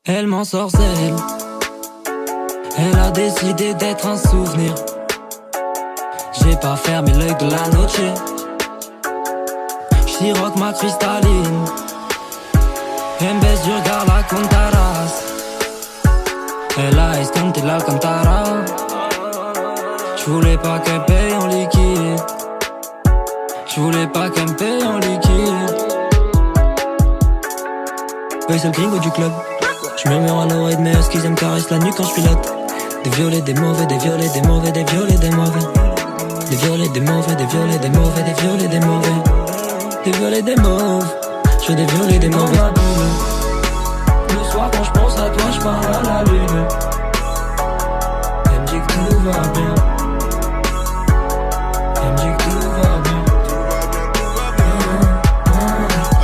Elle m'ensorcelle. Elle a décidé d'être un souvenir. J'ai pas fermé l'œil de la noche. J'siroque ma cristalline. Elle me baisse du regard la Contaras. Elle a escanté l'Alcantara. J'voulais pas qu'elle paye en liquide. J'voulais pas qu'elle me paye en liquide. Ouais, c'est le gringo du club. J'murmure à l'oreille de mes huskies, ils me caressent la nuque quand j'pilote. Des violets, des mauvais, des violets, des mauvais, des violets, des mauvais. Des violets, des mauvais, des violets, des mauvais, des violets, des mauvais. Des violets, des mauves. J'fais des violets, des mauvais. Le soir quand j'pense à toi, j'parle à la lune. Elle me dit que tout va bien. Elle me dit que tout va bien.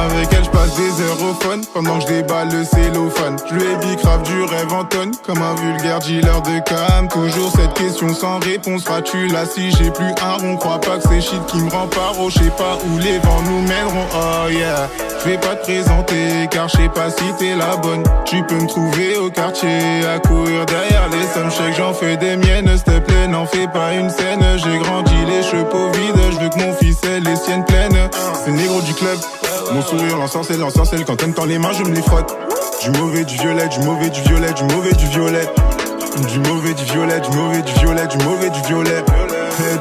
Avec elle j'passe des heures au fun pendant que j'déballe le cellophane. J'lui ai bicrave du rêve en tonne comme un vulgaire dealer de cam. Toujours cette question sans réponse, feras-tu là si j'ai plus un rond? Crois pas que c'est shit qui me rend paro. J'sais pas où les vents nous mèneront, oh yeah. J'vais pas te présenter car j'sais pas si t'es la bonne. Tu peux me trouver au quartier à courir derrière les sommes. J'sais que j'en fais des miennes, s'te plaît n'en fais pas une scène. J'ai grandi les cheveux vides, j'veux que mon fils ait les siennes pleines. C'est le négro du club. Mon sourire l'ensorcelle, quand t'aimes dans les mains je me les frotte. Du mauvais, du violet, du mauvais, du violet, du mauvais, du violet. Du mauvais, du violet, du mauvais, du violet, du mauvais, du violet.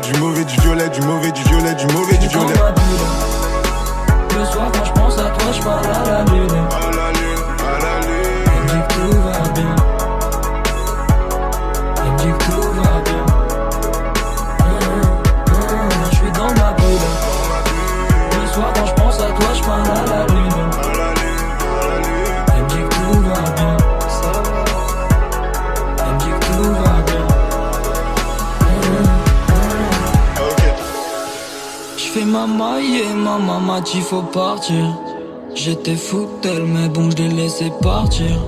Du mauvais, du violet, du mauvais, du violet, du mauvais, du violet. Le soir quand j'pense à toi, j'parle à la lune. À la lune, à la lune. Elle me dit que tout va bien. Elle me dit que tout va bien. J'suis dans ma bulle. Le soir quand j'pense à toi, j'parle à la lune. Elle me dit que tout va bien. Elle me dit que tout va bien. J'fais ma maille et ma maman dit faut partir. J'étais fou d'elle mais bon j'l'ai laissé partir.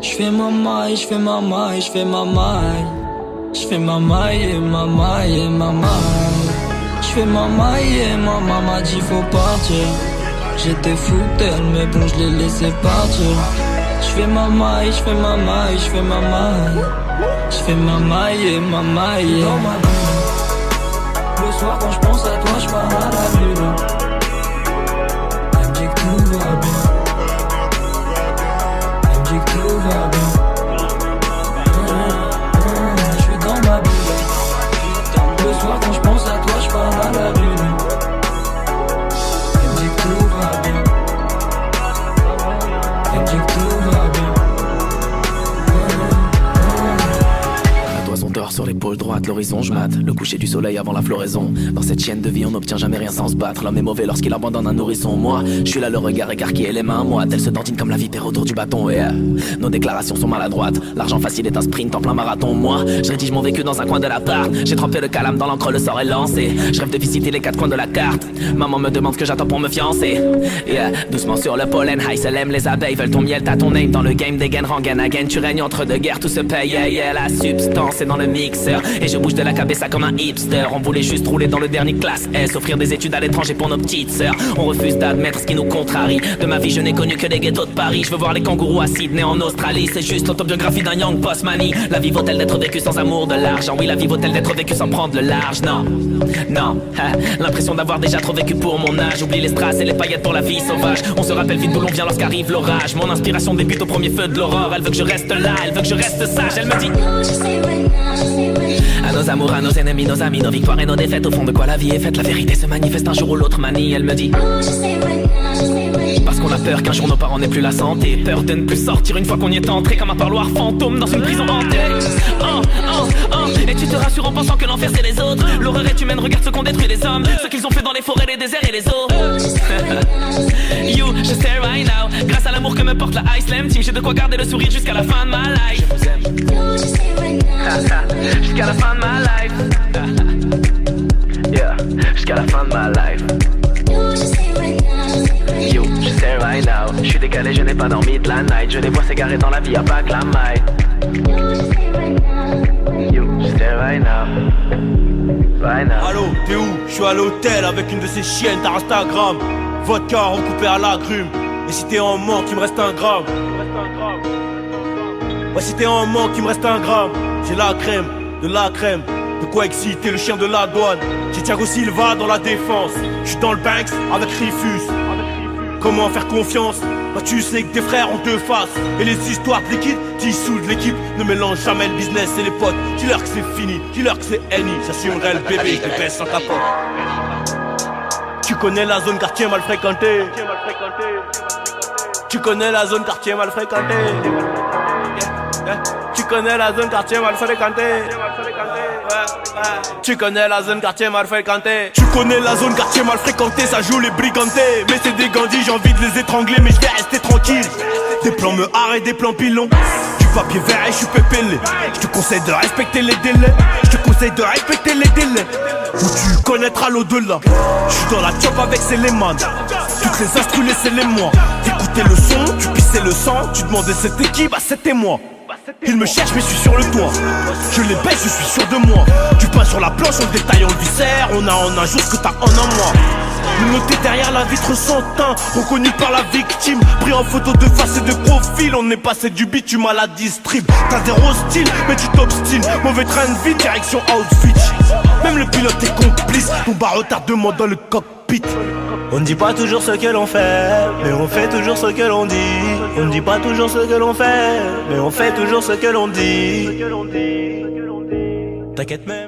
J'fais ma maille, j'fais ma maille, j'fais ma maille. J'fais ma maille et ma maille et ma maille. J'fais ma maille et ma maman dit faut partir. J'étais fou d'elle mais bon j'l'ai laissé partir. J'fais ma maille, j'fais ma maille, j'fais ma maille. J'fais ma maille et ma maille. Dans ma bulle. Le soir quand j'pense à toi, j'parle à la lune. Elle me dit que tout va bien. Elle me dit que tout va bien. J'suis dans ma bulle. Le soir quand j'pense à toi, j'parle à la lune. Elle me dit que tout va bien. Elle me dit que tout va bien. La toison dort sur l'épaule droite, l'horizon je mate. Le coucher du soleil avant la floraison. Dans cette chaîne de vie on n'obtient jamais rien sans se battre. L'homme est mauvais lorsqu'il abandonne un nourrisson. Moi, je suis là le regard écarquillé, les mains à moi. Elle se dandine comme la vipère autour du bâton. Et nos déclarations sont maladroites. L'argent facile est un sprint en plein marathon. Moi, je rédige mon vécu dans un coin de l'appart. J'ai trempé le calame dans l'encre, le sort est lancé. Je rêve de visiter les quatre coins de la carte. Maman me demande ce que j'attends pour me fiancer. Doucement sur le pollen, high aiment les abeilles veulent ton miel, t'as ton name dans le game des gains, rengaine again. Tu règnes entre deux guerres, tout se paye. La substance est dans le mixeur. Et je bouge de la cabessa comme un hipster. On voulait juste rouler dans le dernier classe S, offrir des études à l'étranger pour nos petites sœurs. On refuse d'admettre ce qui nous contrarie. De ma vie je n'ai connu que des ghettos de Paris. Je veux voir les kangourous à Sydney en Australie. C'est juste l'autobiographie d'un young boss mani. La vie vaut-elle d'être vécue sans amour de l'argent? Oui, la vie vaut-elle d'être vécue sans prendre le large? Non, non, l'impression d'avoir déjà trop vécu pour mon âge. Oublie les strass et les paillettes pour la vie sauvage. On se rappelle vite d'où l'on vient lorsqu'arrive l'orage. Mon inspiration débute au premier feu de l'aurore. Elle veut que je reste là, elle veut que je reste sage. Elle me dit à nos amours, à nos ennemis, nos amis, nos victoires et nos défaites. Au fond de quoi la vie est faite, la vérité se manifeste un jour ou l'autre manie. Elle me dit parce qu'on a peur qu'un jour nos parents n'aient plus la santé. Peur de ne plus sortir une fois qu'on y est entré. Comme un parloir fantôme dans une prison hantée. Et tu te rassures en pensant que l'enfer c'est les autres. L'horreur est humaine, regarde ce qu'ont détruit les hommes. Ce qu'ils ont fait dans les forêts, les déserts et les eaux. You, je sais right now. Grâce à l'amour que me porte la Iceland Team, j'ai de quoi garder le sourire jusqu'à la fin de ma life. Jusqu'à la fin de ma life. Yeah, jusqu'à la fin de ma life. You, je sais right now. Je suis décalé, je n'ai pas dormi de la night. Je les vois s'égarer dans la vie, y'a pas que la maille. You, je sais right now. Right now. Allô, t'es où? Je suis à l'hôtel avec une de ces chiennes d'Instagram. Vodka recoupé à l'agrume. Et si t'es en mort, tu me restes un gramme. Ouais, si t'es en manque, il me reste 1 gramme. J'ai la crème, de la crème. De quoi exciter le chien de la douane. J'ai Thiago Silva dans la défense. J'suis dans le Banks avec Rifus. Comment faire confiance? Bah tu sais que tes frères ont 2 faces. Et les histoires de liquide, dissous de l'équipe. Ne mélange jamais le business et les potes. Dis-leur que c'est fini, dis-leur que c'est Annie. J'assumerai le bébé, je te baisse sans capote. Tu connais la zone quartier mal fréquentée. Tu connais la zone quartier mal fréquentée. Tu connais la zone quartier mal fréquentée. Tu connais la zone quartier mal fréquentée. Tu connais la zone quartier mal fréquentée, ça joue les brigantés. Mais c'est des gandis, j'ai envie de les étrangler, mais je vais rester tranquille. Des plans me arrêtent, des plans pilons. Du papier vert et je suis pépélé. Je te conseille de respecter les délais. Je te conseille de respecter les délais. Ou tu connaîtras l'au-delà. Je suis dans la chop avec Céléman. Toutes les instrus laissez les moi. T'écoutais le son, tu pissais le sang. Tu demandais c'était qui, bah c'était moi. Ils me cherchent mais je suis sur le toit. Je les baisse, je suis sûr de moi. Du pain sur la planche, on le détaille, on le viscère. On a en un jour ce que t'as en un mois. Noté derrière la vitre sans teint, reconnu par la victime. Pris en photo de face et de profil. On est passé du bitume à la distrib. T'as zéro style, mais tu t'obstines. Mauvais train de vie, direction Auschwitz. Même le pilote est complice. Ton bar retardement dans le cockpit. On ne dit pas toujours ce que l'on fait, mais on fait toujours ce que l'on dit. On ne dit pas toujours ce que l'on fait, mais on fait toujours ce que l'on dit. T'inquiète même.